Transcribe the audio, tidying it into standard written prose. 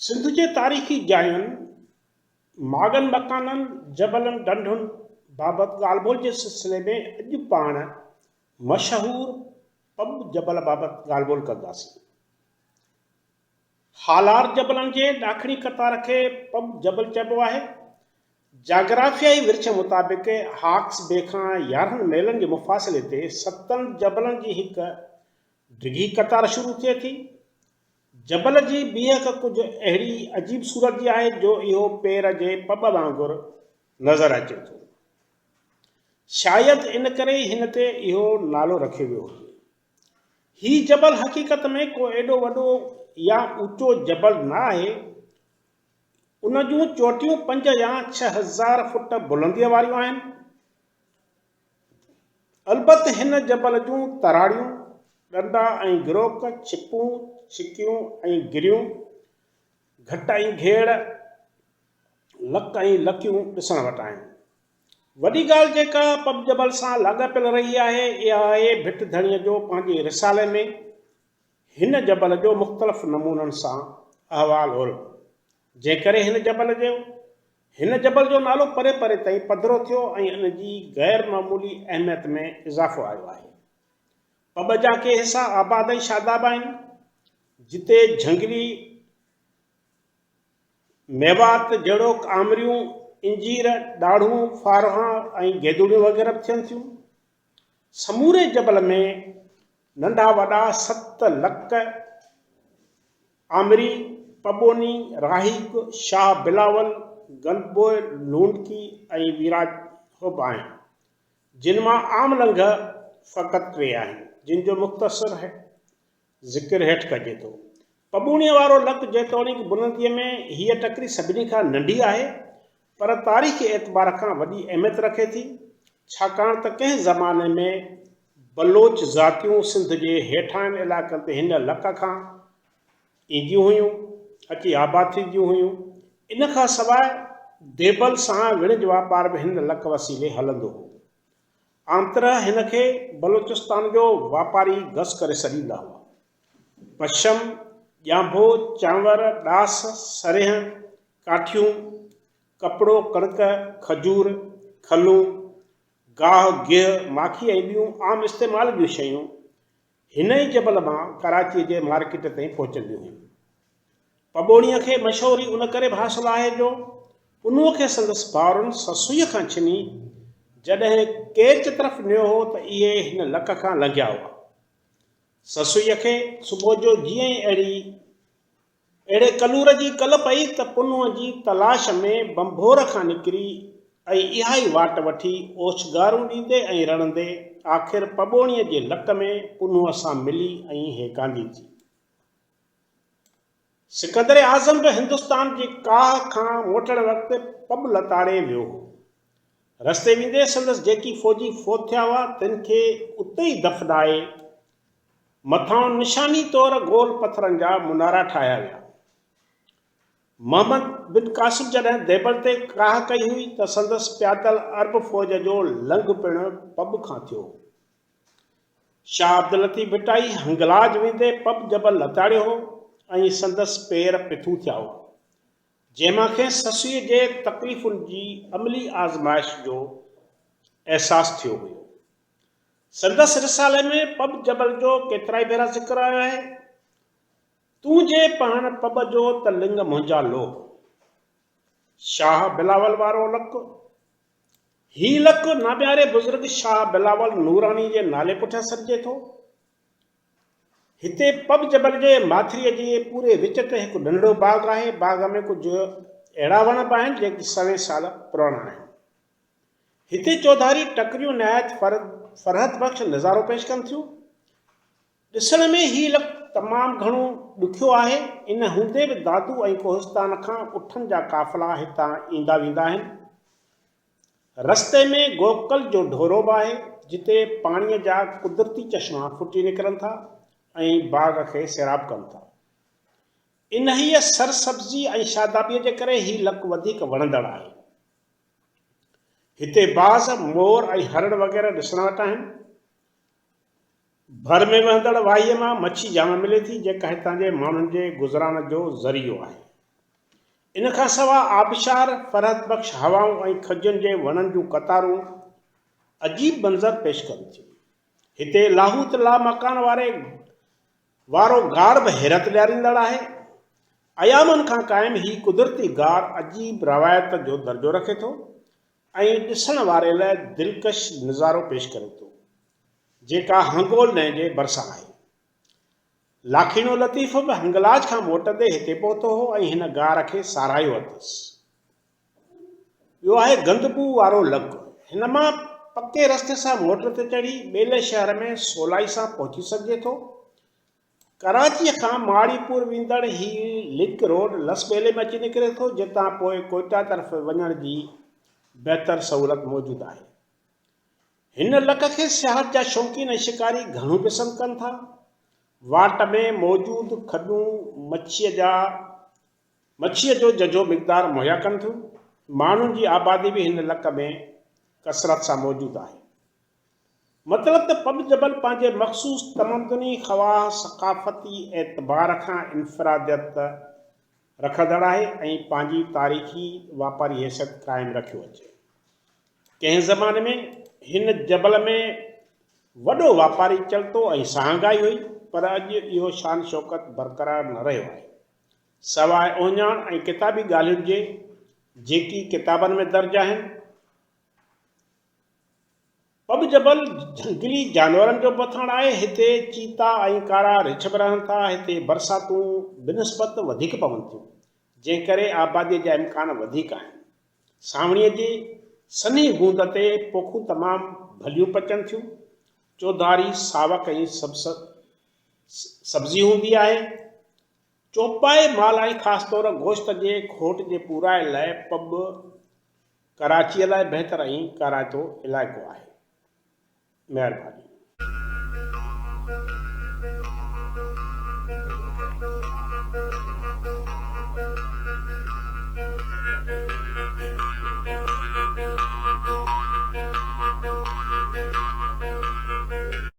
सिंध जे तारीख़ी जायुनि, मागन मकाननि, जबलनि, ढंढुनि बाबति ॻाल्हि ॿोल जे सिलसिले में अॼु पाण मशहूर पब जबल बाबति ॻाल्हि ॿोल कंदासीं। हालार जबलनि जे ॾाखिणी कतार खे पब जबल चइबो आहे। जाग्राफियाई विर्छ मुताबिक़ हॉक्स बे खां 11 मेलनि जे मुफ़ासिले ते 7 जबलनि जी हिकु डिघी कतार शुरू थिए थी। जबल जी बीहक कुझु अहिड़ी अजीब सूरत जी आहे जो इहो पेर जे पब वांगुरु नज़र अचे थो। शायदि इन करे हिन ते इहो नालो रखियो वियो हुजे। ही जबल हक़ीक़त में को एॾो वॾो या ऊचो जबल न आहे। उन जूं चोटियूं 5 या 6000 फुट बुलंदीअ वारियूं आहिनि। अलबत हिन जबल जूं तराड़ियूं, ॾंडा ऐं गिरोक, छिपूं, छिकियूं ऐं गिरियूं, घट ऐं घेड़, लक ऐं लकियूं ॾिसण वटि आहिनि। वॾी ॻाल्हि जेका पब जबल सां लाॻापियल रही आहे इहा आहे भिट धणीअ जो पंहिंजे रिसाले में हिन जबल जो मुख़्तलिफ़ नमूननि सां अहवालु, जंहिं करे हिन जबल जो नालो परे परे ताईं पधिरो थियो ऐं इन जी गैर मामूली अहमियत में इज़ाफ़ो आयो आहे। पब जा के हिसा आबाद ऐं शादाब आहिनि, जिते झंगली मेवात जहिड़ोक आमरियूं, इंजीर, ॾाढ़ूं, फारहा ऐं गेदुड़ियूं वग़ैरह थियनि थियूं। समूरे जबल में नंढा वॾा 7 लक, आमरी, पबोनी, राहीक, शाह बिलावल, गंदबोए, लूंडकी ऐं वीराहोब आहिनि, जिन मां आम लंघ फ़क़ति 3 आहिनि, जिन जो मुख़्तसर ज़िक्र हेठि कजे थो। पबूणीअ वारो लक जेतोणीकि बुलंदीअ में हीअ टकरी सभिनी खां नंढी आहे, पर तारीख़ी एतबार खां वॾी अहमियत रखे थी, छाकाणि त कंहिं ज़माने में बलोच ज़ातियूं सिंध जे हेठांनि इलाइक़नि ते हिन लक खां ईंदियूं हुयूं, अची आबाद थींदियूं हुयूं। इन खां सवाइ देबल सां विणिज वापार बि हिन लक वसीले हलंदो हो। आमतरह हिन खे बलोचिस्तान जो वापारी गस करे छॾींदा हुआ। पशम, ॼांभो, चांवर, ॾास, सरेह, काठियूं, कपिड़ो, कणिक, खजूर, खलूं, गाह, गिह, माखी ऐं ॿियूं आम इस्तेमाल जूं शयूं हिन ई जबल मां कराचीअ जे मार्केट ताईं पहुचंदियूं हुयूं। पबोणीअ खे मशहूरी उन करे बि हासिलु आहे जो उन्हूअ खे संदसि भाउरनि ससुईअ खां छिनी जॾहिं केच तरफ़ नियो हो त इहे हिन लक खां लंघिया हुआ। ससुईअ खे सुबुह जो जीअं ई अहिड़े कलूर जी कल पई त पुन्नूअ जी तलाश में बंभोर खां निकिरी ऐं इहा ई वाट वठी ओछगारूं ॾींदे ऐं रड़ंदे आख़िर पबोणीअ जे लक में पुन्नूअ सां मिली ऐं हेकांदी थी। सिकंदर आज़म बि हिंदुस्तान जी काह खां मोटण वक़्तु पब लताड़े वियो हो। रस्ते वेंदे संदसि जेकी फ़ौजी फ़ौत थिया हुआ तिन खे उते ई दफ़नाए मथां निशानी तौरु गोल पथरनि जा मुनारा ठाहिया विया। मोहम्मद बिन कासिम जॾहिं देबल ते काह कई हुई त संदसि प्यादल अरब फ़ौज जो लंघ पिणु पब खां थियो। शाह अब्दुल लतीफ़ भिटाई हंगलाज वेंदे पब जबल लताड़ियो हो ऐं संदसि पेर पिथू थिया हुआ, जंहिंमां खे ससुईअ जे तकलीफ़ुनि जी अमली आज़माइश जो अहसासु थियो हुयो। संदसि रिसाले में पब जबल जो केतिरा ई भेरा ज़िक्र आयो आहे। तूं जे पाण पब जो त लिंग मुंहिंजा लोभ। शाह बिलावल वारो लक। ही लक नाब्यारे बुज़ुर्ग शाह बिलावल नूरानी जे नाले पुठियां सॾिजे थो। हिते पब जबल जे माथिरीअ जे पूरे विच ते हिकु नंढड़ो बाग़ आहे। बाग़ में कुझु अहिड़ा वण बि आहिनि जेके 100 साल पुराणा आहिनि। हिते चौधारी टकरियूं नहायत फरहत बख़्श नज़ारो पेश कनि थियूं। ॾिसण में ही लक तमामु घणो ॾुखियो आहे। इन हूंदे बि दादू ऐं कोहिस्तान खां उठनि जा काफ़िला हितां ईंदा वेंदा आहिनि। रस्ते में गोकल जो ढोरो बि आहे, जिते पाणीअ जा कुदरती चश्मा फुटी निकिरनि था ऐं बाग़ खे सैराब कनि था। इन ही सरसब्ज़ी ऐं शादाबीअ जे करे ही लक वधीक वणंदड़ आहे। हिते बाज़, मोर ऐं हरण वग़ैरह ॾिसण वटि आहिनि। भर में वहंदड़ वाहीअ मां मच्छी जाम मिले थी, जेका हितां जे माण्हुनि जे गुज़रान जो ज़रियो आहे। इन खां सवाइ आबशार फरहत बख़्श हवाऊं ऐं खजुनि जे वणनि जूं क़तारूं अजीब मंज़र पेश कनि थियूं। हिते लाहूत ला मकान वारो गार बि हैरत ॾियारींदड़ आहे। अयामनि खां क़ाइमु ही कुदरती गार अजीब रवायत जो दर्जो रखे थो ऐं ॾिसण वारे लाइ दिलकश नज़ारो पेश करे थो, जेका हंगोल नए जे भरिसां आहे। लाखीणो लतीफ़ बि हंगलाज खां मोटंदे हिते पहुतो हो ऐं हिन गार खे साराहियो अथसि। ॿियो आहे गंदबू वारो लक। हिन मां पके रस्ते सां मोटर ते चढ़ी ॿिए शहर में सवलाई सां पहुची सघिजे थो। कराचीअ खां माड़ीपुर वेंदड़ ही लिंक रोड लस ॿेले में अची निकिरे थो, जितां पोइ कोयटा तरफ़ वञण जी बहितर सहूलियत मौजूदु आहे। हिन लक खे सियाहत जा शौक़ीन ऐं शिकारी घणो पसंदि कनि था। वाट में मौजूदु खॾूं मच्छीअ जो जजो मिक़दार मुहैया कनि थियूं। माण्हुनि जी आबादी बि हिन लक में कसरत सां मौजूदु आहे। मतिलब त पब जबल पंहिंजे मख़सूस तमदनी ख़वाह सक़ाफ़ती एतबार खां इनफ़रादियत रखंदड़ आहे ऐं पंहिंजी तारीख़ी वापारी हैसियत क़ाइमु रखियो अचे। कंहिं ज़माने में हिन जबल में वॾो वापारी चलतो ऐं सहांगाई हुई, पर अॼु इहो शान शौकत बरक़रार न रहियो आहे, सवाइ ओञाण ऐं किताबी ॻाल्हियुनि जे जेकी किताबनि में दर्ज आहिनि। पब जबल झंगली जानवरनि जो बथाण आहे। हिते चीता ऐं कारा रिछ बि रहनि था। हिते बरसातूं बिनिस्बत वधीक पवनि थियूं, जंहिं करे आबादीअ जा इम्कान वधीक आहिनि। सावणीअ जी सन्ही गूंद ते पोखूं तमामु भलियूं पचनि थियूं। चौधारी सावक ऐं सब्ज़ी हूंदी आहे। चौपाए माल ऐं ख़ासि तौर गोश्त जे खोट जे पूराए लाइ पब कराचीअ लाइ बहितर ऐं काराइतो इलाइक़ो आहे। महिरबानी।